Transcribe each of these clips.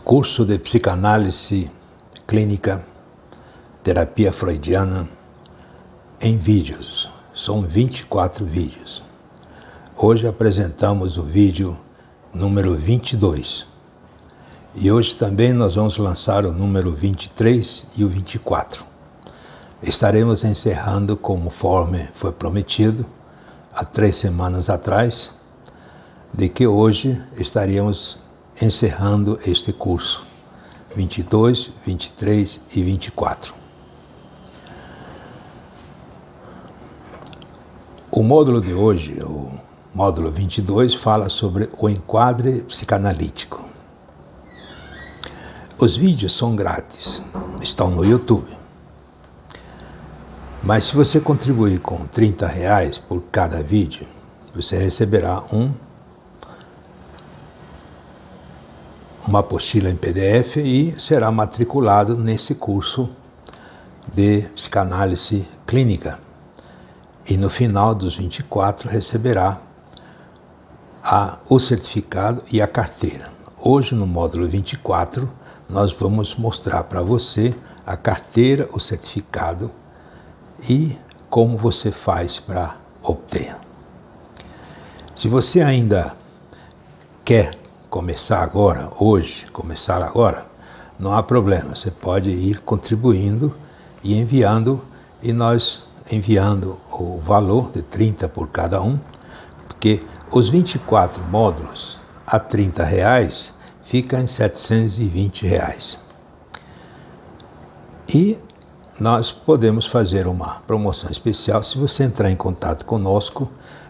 Curso de Psicanálise Clínica, Terapia Freudiana, em vídeos. São 24 vídeos. Hoje apresentamos o vídeo número 22. E hoje também nós vamos lançar o número 23 e o 24. Estaremos encerrando conforme foi prometido há 3 semanas atrás, de que hoje estaríamos encerrando este curso, 22, 23 e 24. O módulo de hoje, o módulo 22, fala sobre o enquadre psicanalítico. Os vídeos são grátis, estão no YouTube. Mas se você contribuir com R$30 por cada vídeo, você receberá uma apostila em PDF e será matriculado nesse curso de psicanálise clínica. E no final dos 24 receberá o certificado e a carteira. Hoje, no módulo 24, nós vamos mostrar para você a carteira, o certificado e como você faz para obter. Se você ainda quer começar agora, não há problema. Você pode ir contribuindo e enviando, e nós enviando o valor de 30 por cada um, porque os 24 módulos a R$30 fica em R$720. E nós podemos fazer uma promoção especial se você entrar em contato conosco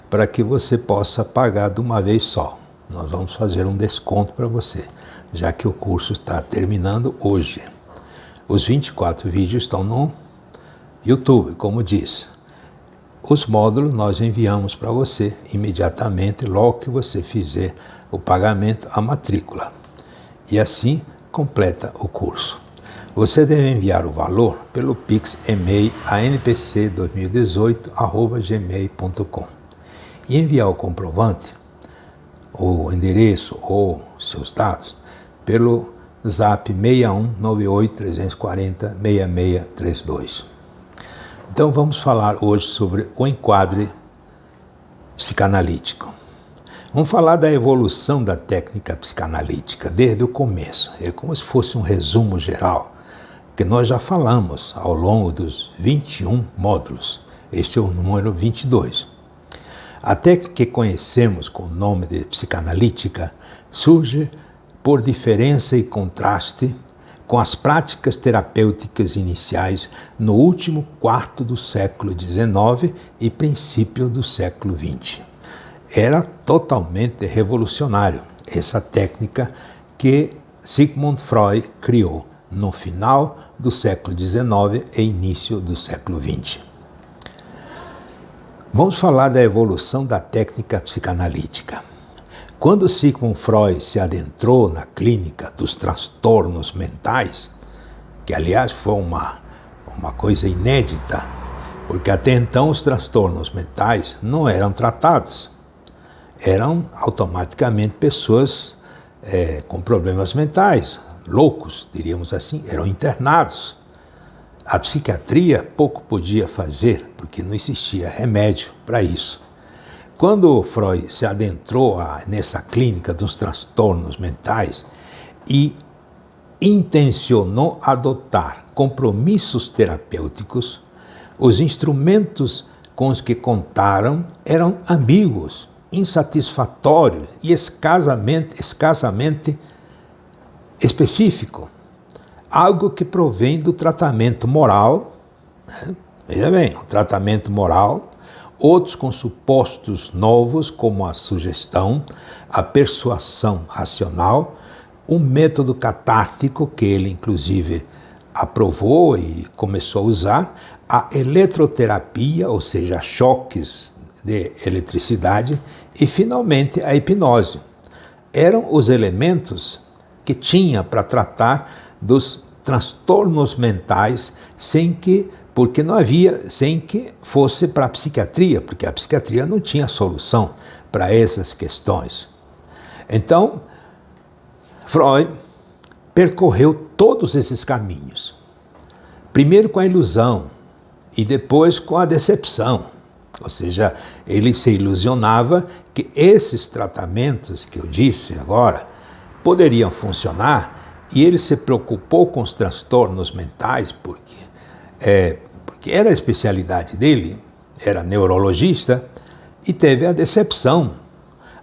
para que você possa pagar de uma vez só. Nós vamos fazer um desconto para você, já que o curso está terminando hoje. Os 24 vídeos estão no YouTube, como disse. Os módulos nós enviamos para você imediatamente, logo que você fizer o pagamento, a matrícula. E assim completa o curso. Você deve enviar o valor pelo Pix e-mail anpc2018@gmail.com e enviar o comprovante, o endereço ou seus dados pelo zap 6198-340-6632. Então vamos falar hoje sobre o enquadre psicanalítico. Vamos falar da evolução da técnica psicanalítica desde o começo. É como se fosse um resumo geral, que nós já falamos ao longo dos 21 módulos. Este é o número 22. A técnica que conhecemos com o nome de psicanalítica surge por diferença e contraste com as práticas terapêuticas iniciais no último quarto do século XIX e princípio do século XX. Era totalmente revolucionário essa técnica que Sigmund Freud criou no final do século XIX e início do século XX. Vamos falar da evolução da técnica psicanalítica. Quando Sigmund Freud se adentrou na clínica dos transtornos mentais, que aliás foi uma coisa inédita, porque até então os transtornos mentais não eram tratados, eram automaticamente pessoas com problemas mentais, loucos, diríamos assim, eram internados. A psiquiatria pouco podia fazer, porque não existia remédio para isso. Quando Freud se adentrou nessa clínica dos transtornos mentais e intencionou adotar compromissos terapêuticos, os instrumentos com os que contaram eram ambíguos, insatisfatórios e escassamente específicos. Algo que provém do tratamento moral, né? Veja bem, o tratamento moral, outros com supostos novos, como a sugestão, a persuasão racional, um método catártico que ele, inclusive, aprovou e começou a usar, a eletroterapia, ou seja, choques de eletricidade, e, finalmente, a hipnose. Eram os elementos que tinha para tratar dos transtornos mentais sem que fosse para a psiquiatria, porque a psiquiatria não tinha solução para essas questões. Então, Freud percorreu todos esses caminhos. Primeiro com a ilusão e depois com a decepção. Ou seja, ele se ilusionava que esses tratamentos que eu disse agora poderiam funcionar, e ele se preocupou com os transtornos mentais, porque era a especialidade dele, era neurologista, e teve a decepção,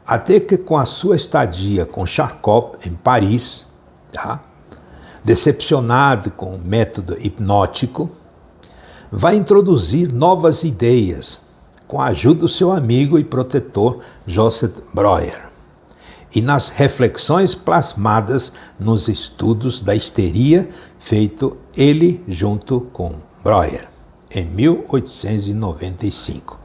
até que com a sua estadia com Charcot em Paris, tá? Decepcionado com o método hipnótico, vai introduzir novas ideias com a ajuda do seu amigo e protetor Joseph Breuer, e nas reflexões plasmadas nos estudos da histeria feito ele junto com Breuer, em 1895.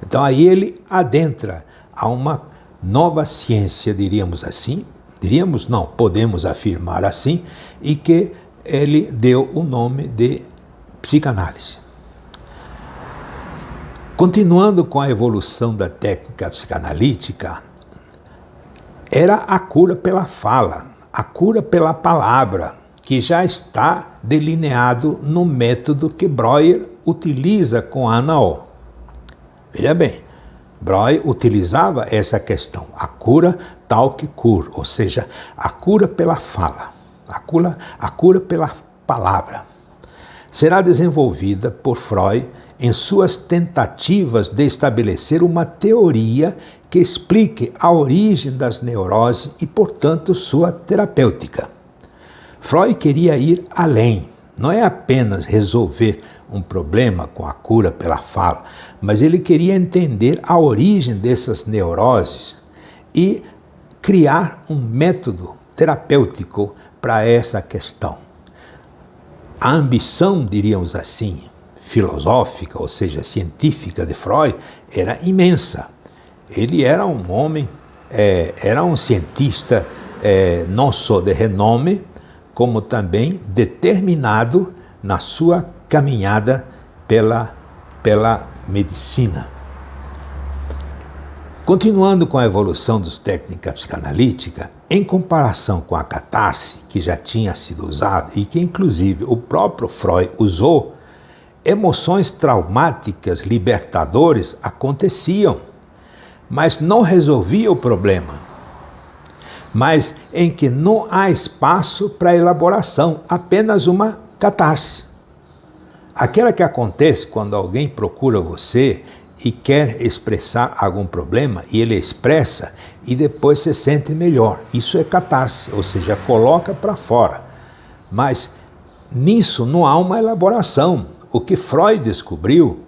Então aí ele adentra a uma nova ciência, diríamos assim, podemos afirmar assim, e que ele deu o nome de psicanálise. Continuando com a evolução da técnica psicanalítica, era a cura pela fala, a cura pela palavra, que já está delineado no método que Breuer utiliza com Anna O. Veja bem, Breuer utilizava essa questão, a cura tal que cura, ou seja, a cura pela fala, a cura pela palavra. Será desenvolvida por Freud em suas tentativas de estabelecer uma teoria que explique a origem das neuroses e, portanto, sua terapêutica. Freud queria ir além, não é apenas resolver um problema com a cura pela fala, mas ele queria entender a origem dessas neuroses e criar um método terapêutico para essa questão. A ambição, diríamos assim, filosófica, ou seja, científica de Freud, era imensa. Ele era um homem, era um cientista não só de renome, como também determinado na sua caminhada pela medicina. Continuando com a evolução das técnicas psicanalíticas, em comparação com a catarse, que já tinha sido usada e que inclusive o próprio Freud usou, emoções traumáticas libertadoras aconteciam, mas não resolvia o problema, mas em que não há espaço para elaboração, apenas uma catarse. Aquela que acontece quando alguém procura você e quer expressar algum problema, e ele expressa e depois se sente melhor. Isso é catarse, ou seja, coloca para fora. Mas nisso não há uma elaboração. O que Freud descobriu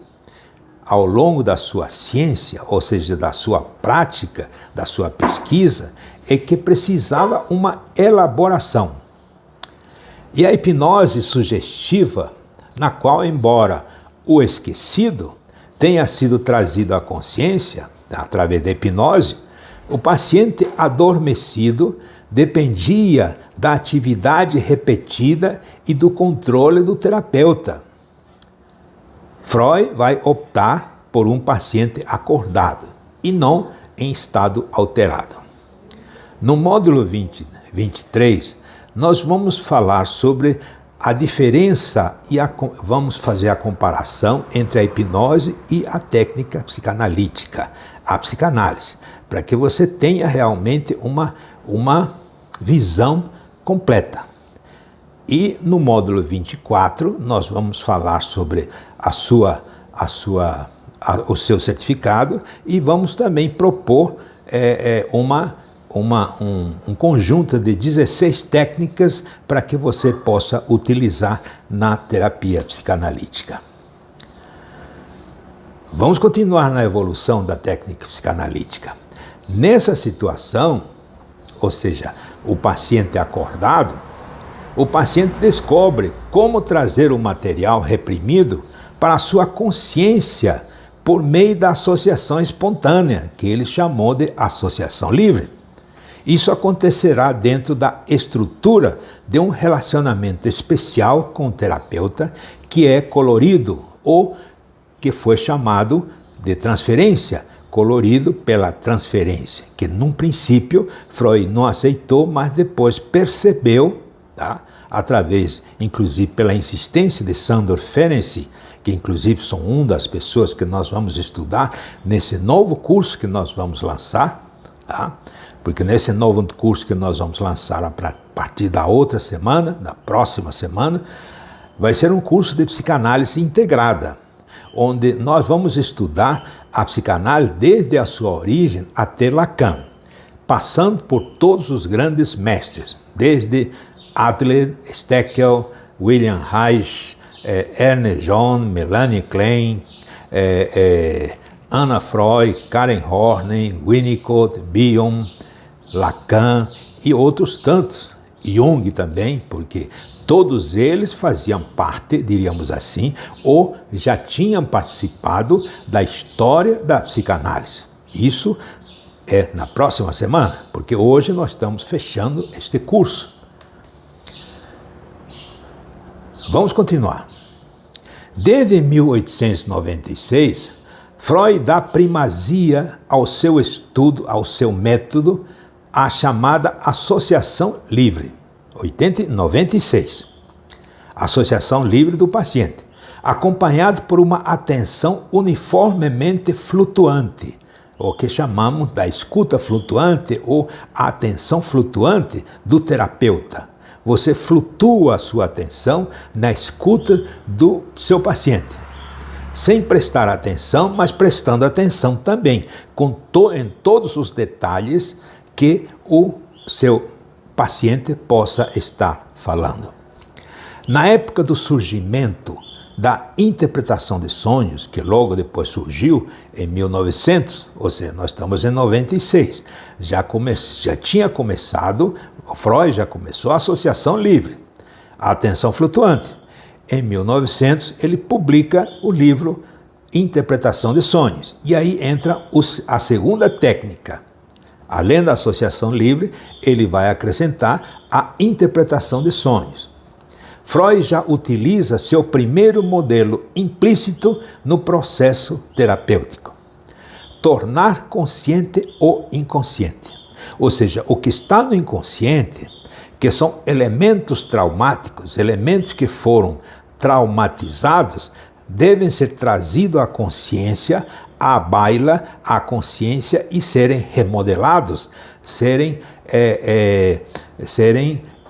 ao longo da sua ciência, ou seja, da sua prática, da sua pesquisa, é que precisava uma elaboração. E a hipnose sugestiva, na qual, embora o esquecido tenha sido trazido à consciência, através da hipnose, o paciente adormecido dependia da atividade repetida e do controle do terapeuta. Freud vai optar por um paciente acordado e não em estado alterado. No módulo 23, nós vamos falar sobre a diferença e vamos fazer a comparação entre a hipnose e a técnica psicanalítica, a psicanálise, para que você tenha realmente uma visão completa. E no módulo 24, nós vamos falar sobre o seu certificado e vamos também propor um conjunto de 16 técnicas para que você possa utilizar na terapia psicanalítica. Vamos continuar na evolução da técnica psicanalítica. Nessa situação, ou seja, o paciente acordado, o paciente descobre como trazer o material reprimido para a sua consciência por meio da associação espontânea, que ele chamou de associação livre. Isso acontecerá dentro da estrutura de um relacionamento especial com o terapeuta, que é colorido, ou que foi chamado de transferência, colorido pela transferência, que num princípio Freud não aceitou, mas depois percebeu, tá? Através, inclusive, pela insistência de Sándor Ferenczi, que inclusive são uma das pessoas que nós vamos estudar nesse novo curso que nós vamos lançar, tá? Porque nesse novo curso que nós vamos lançar a partir da outra semana, da próxima semana, vai ser um curso de psicanálise integrada, onde nós vamos estudar a psicanálise desde a sua origem até Lacan, passando por todos os grandes mestres, desde Adler, Steckel, William Reich, Ernest John, Melanie Klein, Anna Freud, Karen Horney, Winnicott, Bion, Lacan e outros tantos, Jung também, porque todos eles faziam parte, diríamos assim, ou já tinham participado da história da psicanálise. Isso é na próxima semana, porque hoje nós estamos fechando este curso. Vamos continuar. Desde 1896, Freud dá primazia ao seu estudo, ao seu método, a chamada associação livre. 96. Associação livre do paciente, acompanhado por uma atenção uniformemente flutuante, o que chamamos da escuta flutuante ou a atenção flutuante do terapeuta. Você flutua a sua atenção na escuta do seu paciente, sem prestar atenção, mas prestando atenção também, em todos os detalhes que o seu paciente possa estar falando. Na época do surgimento da interpretação de sonhos, que logo depois surgiu em 1900, ou seja, nós estamos em 96, já tinha começado, Freud já começou a associação livre, a atenção flutuante. Em 1900, ele publica o livro Interpretação de Sonhos, e aí entra a segunda técnica. Além da associação livre, ele vai acrescentar a interpretação de sonhos. Freud já utiliza seu primeiro modelo implícito no processo terapêutico: tornar consciente o inconsciente. Ou seja, o que está no inconsciente, que são elementos traumáticos, elementos que foram traumatizados, devem ser trazidos à consciência, à baila, à consciência e serem remodelados, serem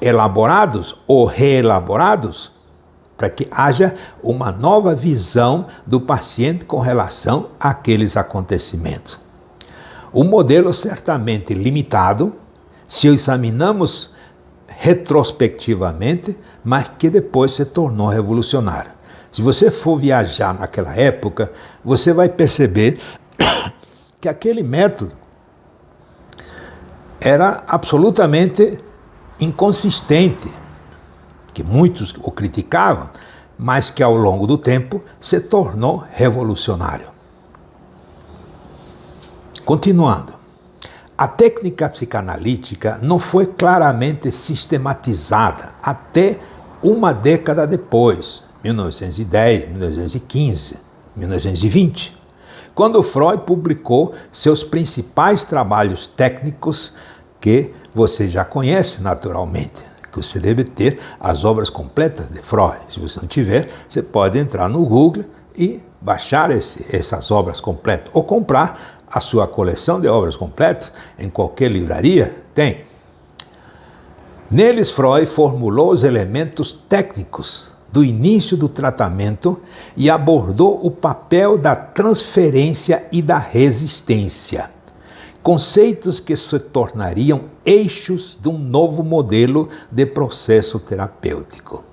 elaborados ou reelaborados, para que haja uma nova visão do paciente com relação àqueles acontecimentos. Um modelo certamente limitado, se examinamos retrospectivamente, mas que depois se tornou revolucionário. Se você for viajar naquela época, você vai perceber que aquele método era absolutamente inconsistente, que muitos o criticavam, mas que ao longo do tempo se tornou revolucionário. Continuando, a técnica psicanalítica não foi claramente sistematizada até uma década depois, 1910, 1915, 1920, quando Freud publicou seus principais trabalhos técnicos, que você já conhece naturalmente, que você deve ter as obras completas de Freud. Se você não tiver, você pode entrar no Google e baixar essas obras completas, ou comprar a sua coleção de obras completas em qualquer livraria, tem. Neles, Freud formulou os elementos técnicos do início do tratamento e abordou o papel da transferência e da resistência, conceitos que se tornariam eixos de um novo modelo de processo terapêutico.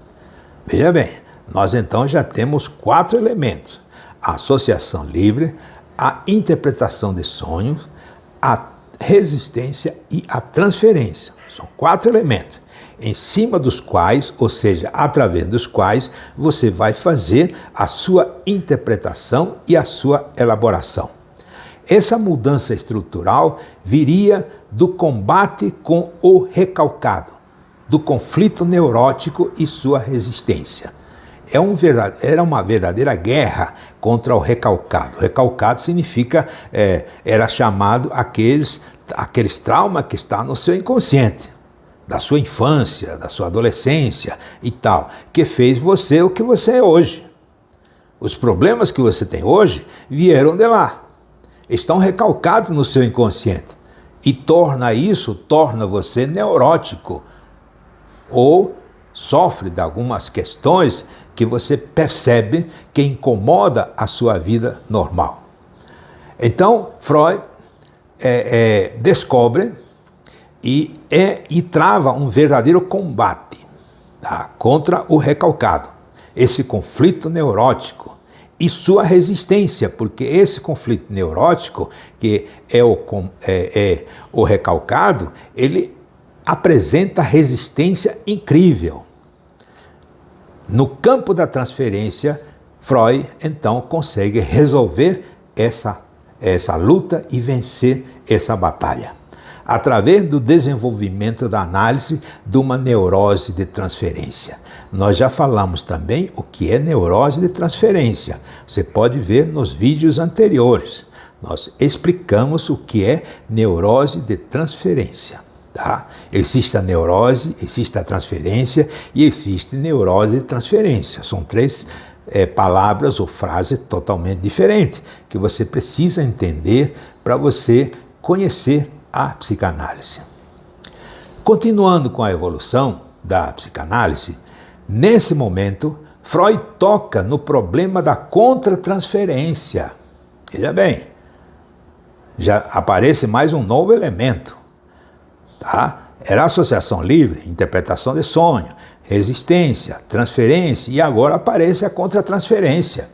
Veja bem, nós então já temos 4 elementos: a associação livre, a interpretação de sonhos, a resistência e a transferência. São 4 elementos, em cima dos quais, ou seja, através dos quais, você vai fazer a sua interpretação e a sua elaboração. Essa mudança estrutural viria do combate com o recalcado, do conflito neurótico e sua resistência. Era uma verdadeira guerra contra o recalcado. O recalcado significa, era chamado aqueles traumas que estão no seu inconsciente. da sua infância, da sua adolescência e tal, que fez você o que você é hoje. Os problemas que você tem hoje vieram de lá, estão recalcados no seu inconsciente e torna você neurótico ou sofre de algumas questões que você percebe que incomoda a sua vida normal. Então, Freud descobre e trava um verdadeiro combate, tá, contra o recalcado, esse conflito neurótico e sua resistência, porque esse conflito neurótico, que é o recalcado, ele apresenta resistência incrível. No campo da transferência, Freud então consegue resolver essa luta e vencer essa batalha, através do desenvolvimento da análise de uma neurose de transferência. Nós já falamos também o que é neurose de transferência. Você pode ver nos vídeos anteriores. Nós explicamos o que é neurose de transferência. Tá? Existe a neurose, existe a transferência e existe neurose de transferência. São três palavras ou frases totalmente diferentes que você precisa entender para você conhecer a psicanálise. Continuando com a evolução da psicanálise, nesse momento, Freud toca no problema da contratransferência. Veja bem, já aparece mais um novo elemento. Tá? Era associação livre, interpretação de sonho, resistência, transferência e agora aparece a contratransferência.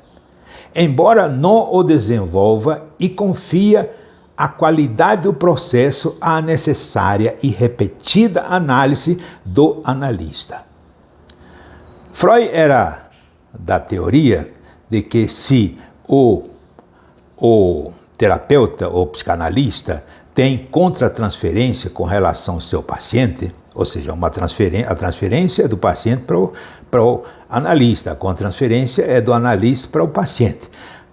Embora não o desenvolva e confia a qualidade do processo à necessária e repetida análise do analista. Freud era da teoria de que se o terapeuta ou psicanalista tem contratransferência com relação ao seu paciente, ou seja, a transferência é do paciente para o analista, a contratransferência é do analista para o paciente.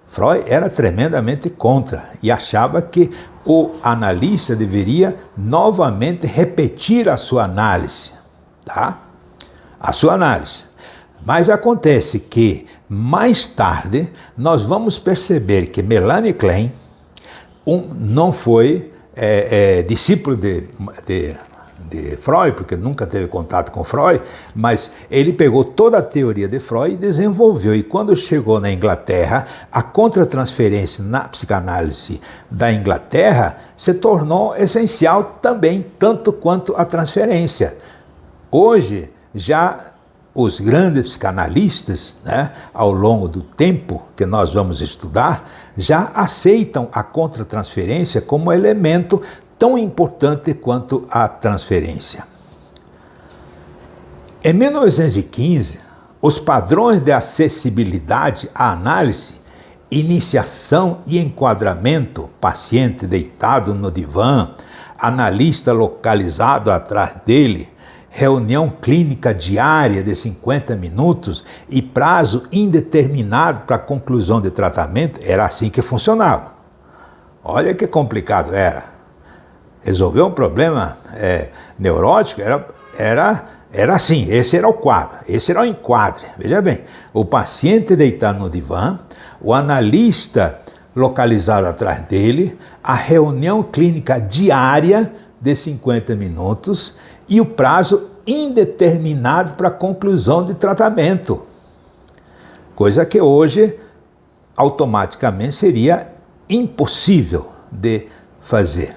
Freud era tremendamente contra e achava que o analista deveria novamente repetir a sua análise, tá? A sua análise. Mas acontece que, mais tarde, nós vamos perceber que Melanie Klein não foi discípulo de Freud, porque nunca teve contato com Freud, mas ele pegou toda a teoria de Freud e desenvolveu. E quando chegou na Inglaterra, a contratransferência na psicanálise da Inglaterra se tornou essencial também, tanto quanto a transferência. Hoje, já os grandes psicanalistas, né, ao longo do tempo que nós vamos estudar, já aceitam a contratransferência como elemento tão importante quanto a transferência. Em 1915, os padrões de acessibilidade à análise, iniciação e enquadramento, paciente deitado no divã, analista localizado atrás dele, reunião clínica diária de 50 minutos e prazo indeterminado para a conclusão de tratamento, era assim que funcionava. Olha que complicado era. Resolver um problema neurótico era assim, esse era o quadro, esse era o enquadre. Veja bem, o paciente deitado no divã, o analista localizado atrás dele, a reunião clínica diária de 50 minutos e o prazo indeterminado para a conclusão de tratamento. Coisa que hoje automaticamente seria impossível de fazer.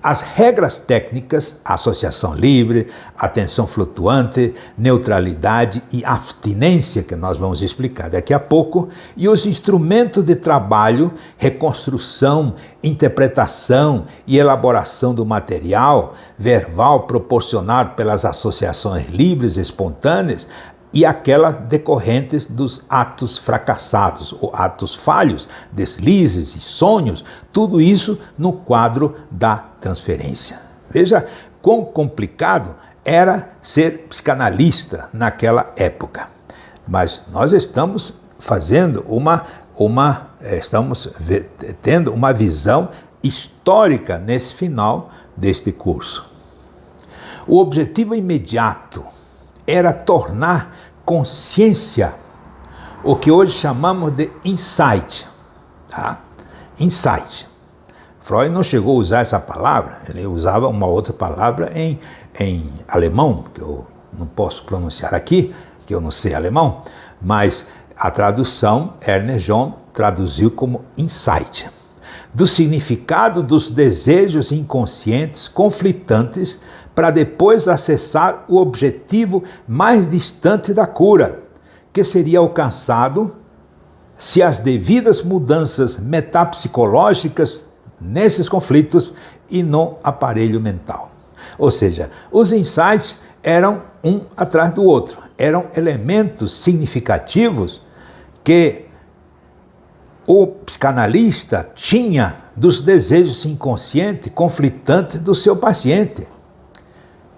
As regras técnicas, associação livre, atenção flutuante, neutralidade e abstinência, que nós vamos explicar daqui a pouco, e os instrumentos de trabalho, reconstrução, interpretação e elaboração do material verbal proporcionado pelas associações livres, espontâneas, e aquelas decorrentes dos atos fracassados, ou atos falhos, deslizes e sonhos, tudo isso no quadro da transferência. Veja quão complicado era ser psicanalista naquela época. Mas nós estamos fazendo estamos tendo uma visão histórica nesse final deste curso. O objetivo imediato era tornar consciência o que hoje chamamos de insight. Tá? Insight. Freud não chegou a usar essa palavra, ele usava uma outra palavra em alemão, que eu não posso pronunciar aqui, que eu não sei alemão, mas a tradução, Ernest John traduziu como insight, do significado dos desejos inconscientes conflitantes para depois acessar o objetivo mais distante da cura, que seria alcançado se as devidas mudanças metapsicológicas nesses conflitos e no aparelho mental. Ou seja, os insights eram um atrás do outro, eram elementos significativos que o psicanalista tinha dos desejos inconscientes conflitantes do seu paciente.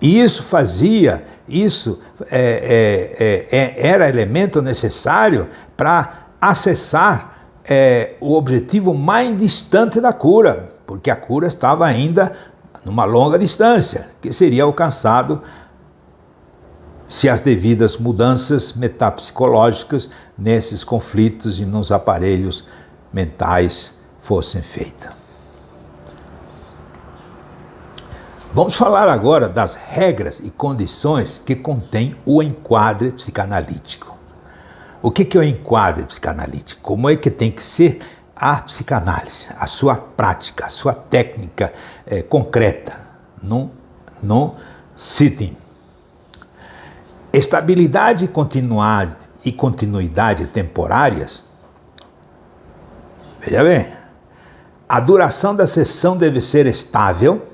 E isso era elemento necessário para acessar o objetivo mais distante da cura, porque a cura estava ainda numa longa distância, que seria alcançado se as devidas mudanças metapsicológicas nesses conflitos e nos aparelhos mentais fossem feitas. Vamos falar agora das regras e condições que contém o enquadre psicanalítico. O que é o enquadre psicanalítico? Como é que tem que ser a psicanálise, a sua prática, a sua técnica concreta no sitting? Estabilidade e continuidade temporárias. Veja bem, a duração da sessão deve ser estável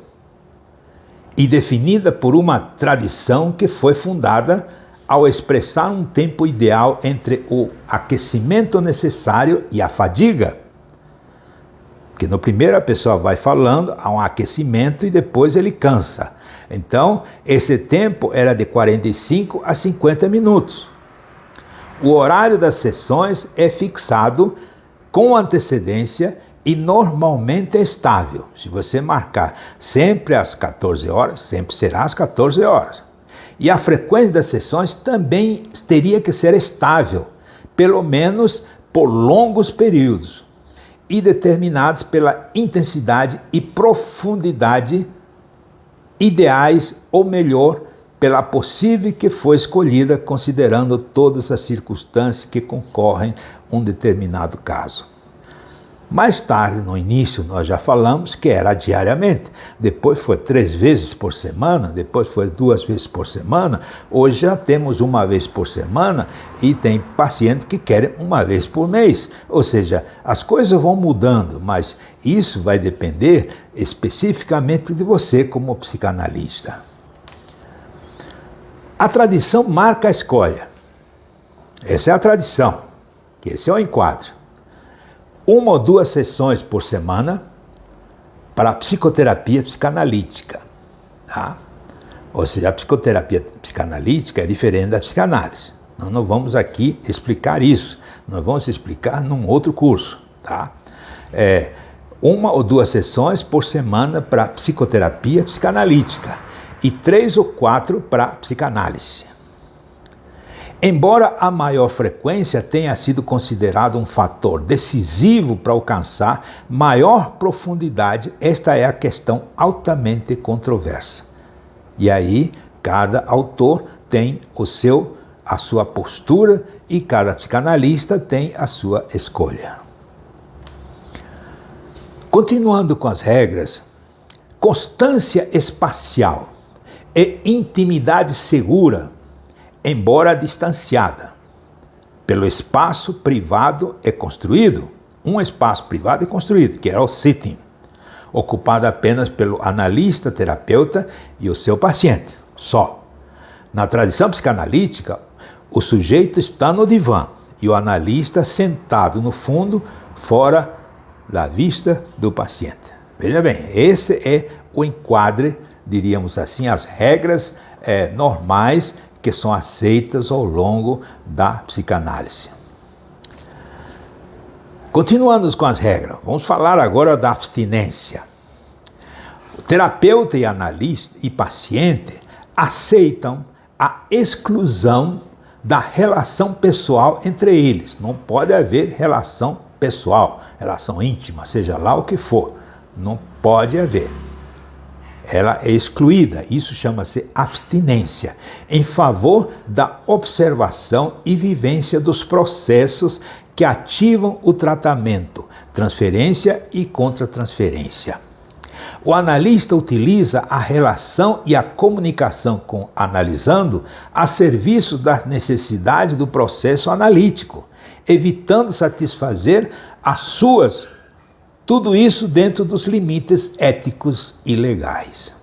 e definida por uma tradição que foi fundada ao expressar um tempo ideal entre o aquecimento necessário e a fadiga. Porque no primeiro a pessoa vai falando, há um aquecimento e depois ele cansa. Então, esse tempo era de 45 a 50 minutos. O horário das sessões é fixado com antecedência e normalmente é estável. Se você marcar sempre às 14 horas, sempre será às 14 horas. E a frequência das sessões também teria que ser estável, pelo menos por longos períodos, e determinados pela intensidade e profundidade ideais, ou melhor, pela possível que foi escolhida, considerando todas as circunstâncias que concorrem a um determinado caso. Mais tarde, no início, nós já falamos que era diariamente, depois foi 3 vezes por semana, depois foi 2 vezes por semana, hoje já temos 1 vez por semana e tem pacientes que querem 1 vez por mês. Ou seja, as coisas vão mudando, mas isso vai depender especificamente de você como psicanalista. A tradição marca a escolha. Essa é a tradição, que esse é o enquadre. 1 ou 2 sessões por semana para a psicoterapia psicanalítica. Tá? Ou seja, a psicoterapia psicanalítica é diferente da psicanálise. Nós não vamos aqui explicar isso. Nós vamos explicar num outro curso. Tá? 1 ou 2 sessões por semana para a psicoterapia psicanalítica e 3 ou 4 para a psicanálise. Embora a maior frequência tenha sido considerado um fator decisivo para alcançar maior profundidade, esta é a questão altamente controversa. E aí, cada autor tem a sua postura e cada psicanalista tem a sua escolha. Continuando com as regras, constância espacial e intimidade segura, embora distanciada, pelo espaço privado é construído, um espaço privado é construído, que é o sitting, ocupado apenas pelo analista, terapeuta e o seu paciente, só. Na tradição psicanalítica, o sujeito está no divã e o analista sentado no fundo, fora da vista do paciente. Veja bem, esse é o enquadre, diríamos assim, as regras normais que são aceitas ao longo da psicanálise. Continuando com as regras, vamos falar agora da abstinência. O terapeuta e analista e paciente aceitam a exclusão da relação pessoal entre eles. Não pode haver relação pessoal, relação íntima, seja lá o que for. Não pode haver. Ela é excluída. Isso chama-se abstinência, em favor da observação e vivência dos processos que ativam o tratamento, transferência e contratransferência. O analista utiliza a relação e a comunicação com o analisando a serviço da necessidade do processo analítico, evitando satisfazer as suas, tudo isso dentro dos limites éticos e legais.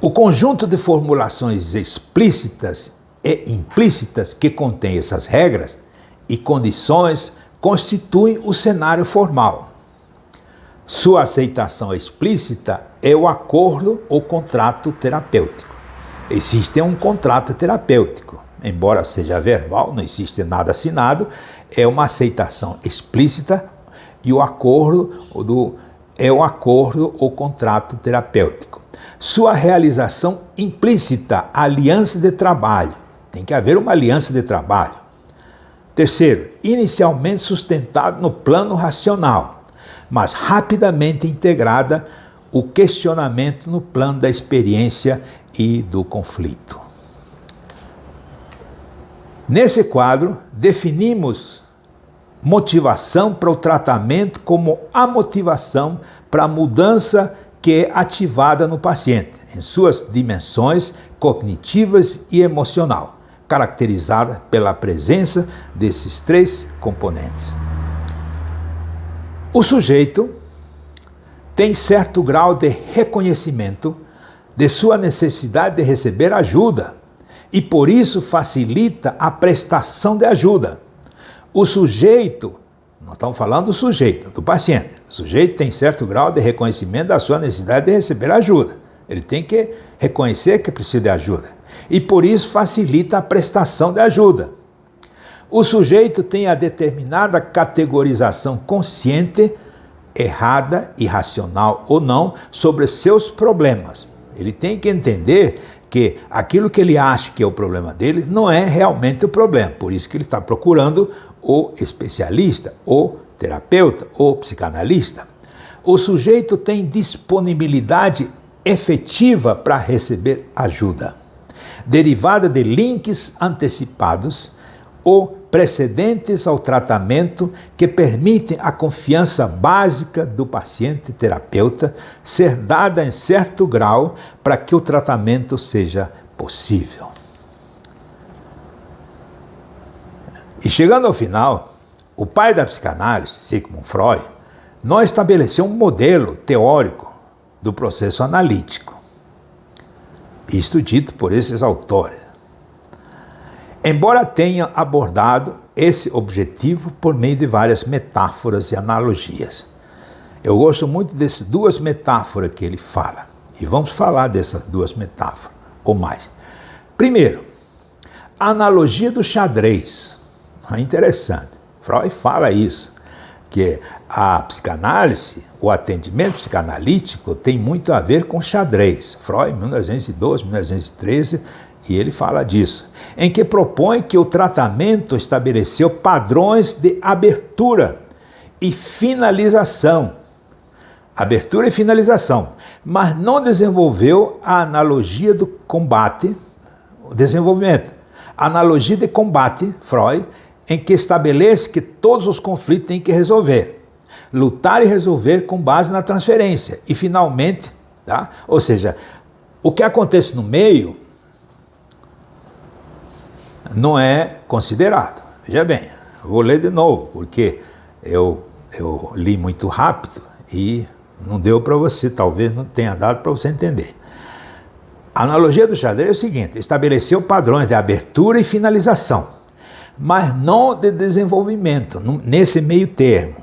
O conjunto de formulações explícitas e implícitas que contém essas regras e condições constituem o cenário formal. Sua aceitação explícita é o acordo ou contrato terapêutico. Existe um contrato terapêutico, embora seja verbal, não existe nada assinado, é uma aceitação explícita e o acordo é o acordo ou contrato terapêutico. Sua realização implícita, aliança de trabalho. Tem que haver uma aliança de trabalho. Terceiro, inicialmente sustentado no plano racional, mas rapidamente integrada o questionamento no plano da experiência e do conflito. Nesse quadro, definimos motivação para o tratamento como a motivação para a mudança que é ativada no paciente, em suas dimensões cognitivas e emocional, caracterizada pela presença desses três componentes. O sujeito tem certo grau de reconhecimento de sua necessidade de receber ajuda e por isso facilita a prestação de ajuda. O sujeito, nós estamos falando do sujeito, do paciente. O sujeito tem certo grau de reconhecimento da sua necessidade de receber ajuda. Ele tem que reconhecer que precisa de ajuda. E por isso facilita a prestação de ajuda. O sujeito tem a determinada categorização consciente, errada, irracional ou não, sobre seus problemas. Ele tem que entender que aquilo que ele acha que é o problema dele não é realmente o problema. Por isso que ele está procurando o especialista, o terapeuta, o psicanalista. O sujeito tem disponibilidade efetiva para receber ajuda, derivada de links antecipados ou precedentes ao tratamento que permitem a confiança básica do paciente terapeuta ser dada em certo grau para que o tratamento seja possível. E chegando ao final, o pai da psicanálise, Sigmund Freud, não estabeleceu um modelo teórico do processo analítico. Isto dito por esses autores. Embora tenha abordado esse objetivo por meio de várias metáforas e analogias. Eu gosto muito dessas duas metáforas que ele fala. E vamos falar dessas duas metáforas, ou mais. Primeiro, a analogia do xadrez. É interessante. Freud fala isso, que a psicanálise, o atendimento psicanalítico tem muito a ver com xadrez. Freud, 1912, 1913, e ele fala disso, em que propõe que o tratamento estabeleceu padrões de abertura e finalização. Abertura e finalização, mas não desenvolveu a analogia do combate, o desenvolvimento. A analogia de combate, Freud, em que estabelece que todos os conflitos têm que resolver. Lutar e resolver com base na transferência. E finalmente, tá? Ou seja, o que acontece no meio não é considerado. Veja bem, vou ler de novo, porque eu li muito rápido e não deu para você, talvez não tenha dado para você entender. A analogia do xadrez é o seguinte: estabeleceu padrões de abertura e finalização, mas não de desenvolvimento, nesse meio termo.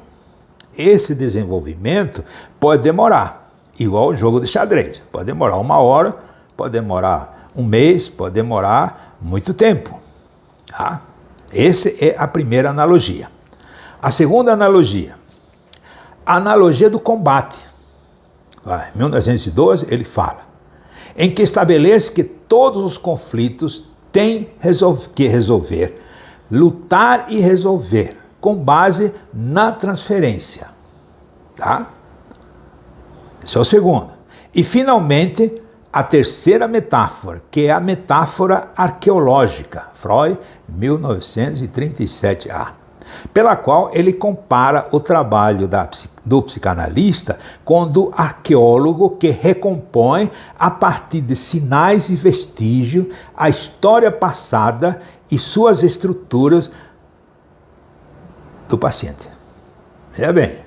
Esse desenvolvimento pode demorar, igual o jogo de xadrez. Pode demorar 1 hora, pode demorar 1 mês, pode demorar muito tempo. Tá? Essa é a primeira analogia. A segunda analogia, a analogia do combate. Em 1912 ele fala, em que estabelece que todos os conflitos têm que resolver, lutar e resolver, com base na transferência. Tá? Esse é o segundo. E, finalmente, a terceira metáfora, que é a metáfora arqueológica, Freud, 1937a, pela qual ele compara o trabalho do psicanalista com o do arqueólogo que recompõe, a partir de sinais e vestígios, a história passada e suas estruturas do paciente. Veja bem,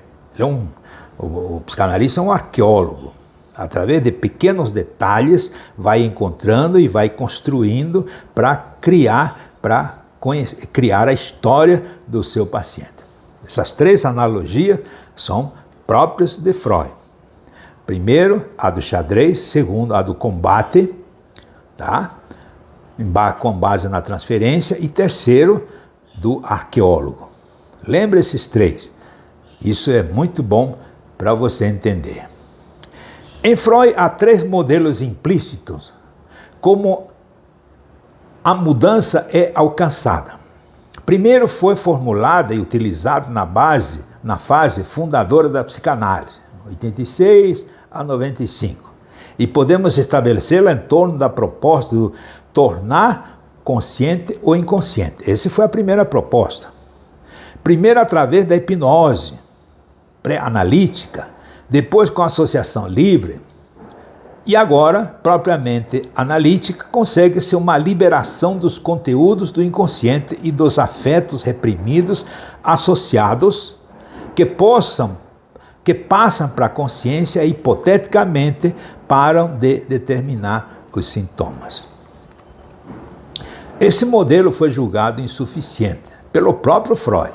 o psicanalista é um arqueólogo. Através de pequenos detalhes, vai encontrando e vai construindo para criar a história do seu paciente. Essas três analogias são próprias de Freud. Primeiro, a do xadrez. Segundo, a do combate, tá? Com base na transferência. E terceiro, do arqueólogo. Lembre esses três. Isso é muito bom para você entender. Em Freud, há três modelos implícitos como a mudança é alcançada. Primeiro foi formulada e utilizada na fase fundadora da psicanálise, 86 a 95. E podemos estabelecê-la em torno da proposta do tornar consciente o inconsciente. Essa foi a primeira proposta. Primeiro através da hipnose pré-analítica, depois com a associação livre, e agora, propriamente analítica, consegue-se uma liberação dos conteúdos do inconsciente e dos afetos reprimidos associados que passam para a consciência e, hipoteticamente, param de determinar os sintomas. Esse modelo foi julgado insuficiente pelo próprio Freud,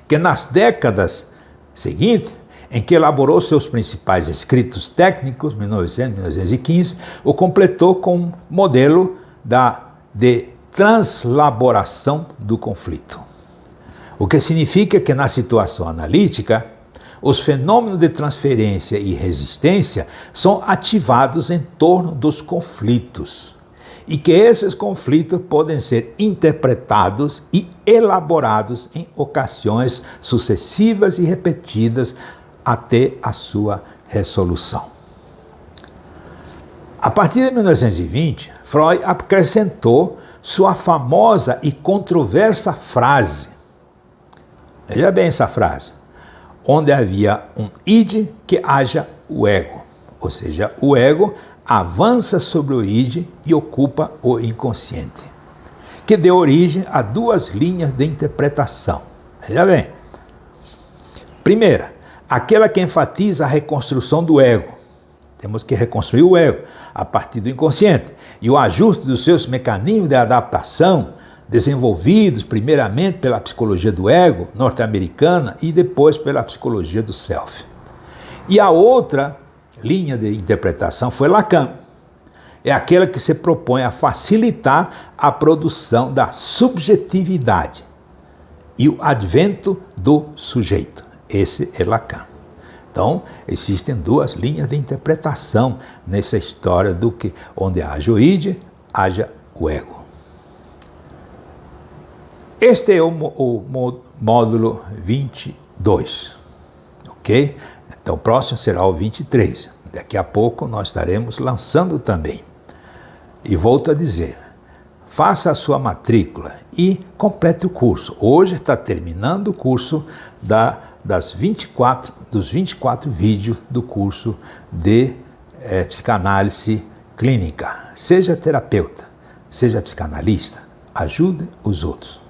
que nas décadas seguintes, em que elaborou seus principais escritos técnicos, 1900, 1915, o completou com um modelo de translaboração do conflito. O que significa que na situação analítica, os fenômenos de transferência e resistência são ativados em torno dos conflitos e que esses conflitos podem ser interpretados e elaborados em ocasiões sucessivas e repetidas até a sua resolução. A partir de 1920, Freud acrescentou sua famosa e controversa frase. Veja bem essa frase. Onde havia um id, que haja o ego. Ou seja, o ego avança sobre o id e ocupa o inconsciente, que deu origem a duas linhas de interpretação. Veja bem. Primeira, aquela que enfatiza a reconstrução do ego. Temos que reconstruir o ego a partir do inconsciente e o ajuste dos seus mecanismos de adaptação, desenvolvidos primeiramente pela psicologia do ego norte-americana e depois pela psicologia do self. E a outra linha de interpretação foi Lacan. É aquela que se propõe a facilitar a produção da subjetividade e o advento do sujeito. Esse é Lacan. Então, existem duas linhas de interpretação nessa história do que onde haja o id, haja o ego. Este é o módulo 22, ok? Então, o próximo será o 23. Daqui a pouco nós estaremos lançando também. E volto a dizer, faça a sua matrícula e complete o curso. Hoje está terminando o curso dos 24 vídeos do curso de psicanálise clínica. Seja terapeuta, seja psicanalista, ajude os outros.